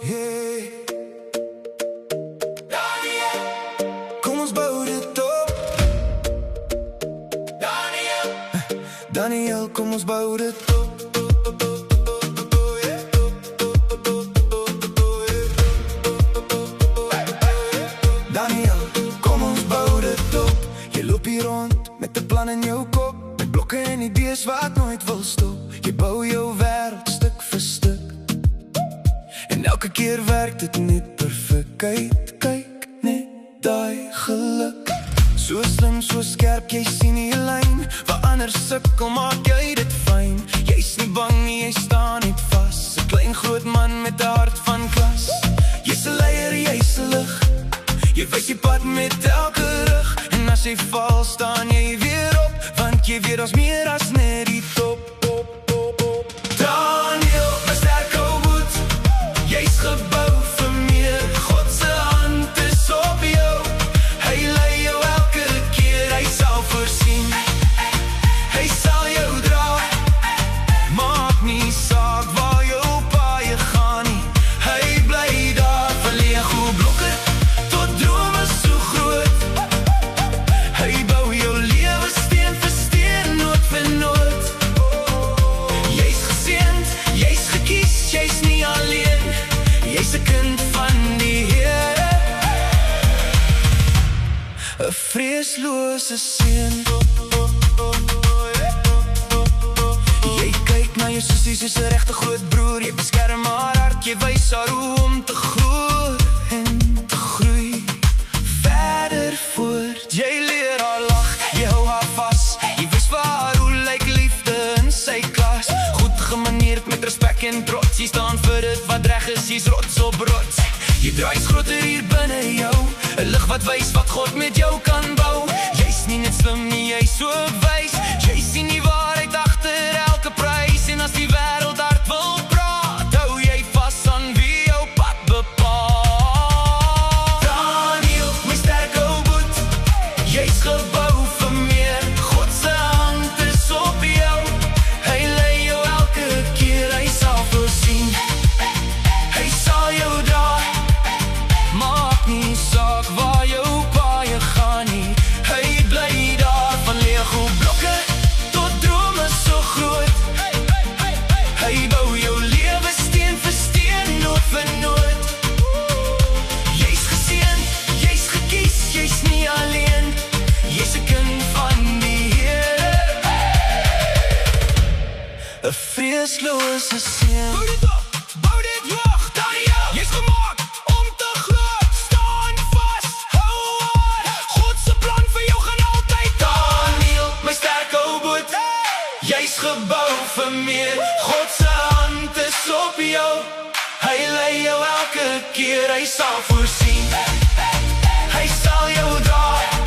Hey. Daniel, kom ons bou dit op. Daniel, kom ons bou dit op. Daniel, kom ons bou dit op. Jy loop hier rond met 'n plan in jou kop, met blokke en idees wat nooit wil stop. Jy bou jou wêreld stuk vir stuk, en elke keer werk dit net perfek. Kyk net daai geluk. So slim, so skerp, jy sien die lyn. Waar ander sukkel, maak jy dit fyn. Jy's nie bang nie, jy staan net vas. 'n klein groot man met 'n hart van glas. Jy's 'n leier, jy's 'n lig. Jy wys die pad met elke rug. En as jy val, staan jy weer op, want jy weet ons meer as net die top. Daniel, my sterke moed, jy's gebou vir meer. God se hand is op jou. Hy lei jou elke keer, hy sal voorsien. Hy sal jou dra. Maak nie saak waar jou paai gaan nie. Hy bly daar, van Lego blokke tot drome so groot. Hy bou jou lewe steen vir steen, noot vir noot. Jy's geseënd, jy's gekies, jy's nie alleen. Jy's 'n kind van die Here, 'n vreeslose seun. Jy kyk na jou sussie soos 'n regte groot broer. Jy beskerm haar hart, jy wys haar hoe om te groei en te groei verder voort. Jy leer haar lag, jy hou haar vas. Jy wys vir haar hoe lyk liefde in sy klas. Goed gemaneerd met respek en trots. Jy staan vir dit wat reg is, jy's rots op rots. Jy draai's groter hier binne jou, 'n lig wat wys wat God met jou kan bou. Jy's nie net slim nie, jy's so wys. Jy sien die waarheid agter elke prys. En as die wêreld hard wil praat, hou jy vas aan wie jou pad bepaal. Daniel, my sterke boet, jy's gebou vir meer. God se hand is op jou. Hy lei jou elke keer, hy sal voorsien. Hy sal jou dra. Maak nie saak waar jou paai gaan nie. Hy bly daar, van Lego blokke tot drome so groot. Hy bou jou lewe steen vir steen, noot vir noot. Jy's geseënd, jy's gekies, jy's nie alleen. Jy's 'n kind van die Here, 'n vreeslose seun. Bou dit op, bou dit hoog, Daniel. Jy's gemaak om te glo. Staan vas, hou aan. God se plan vir jou gaan altyd. Daniel, my sterke boot, jy's gebou vir meer. God se hand is op jou. Hy lei jou elke keer, hy sal voorsien. Hy sal jou dra.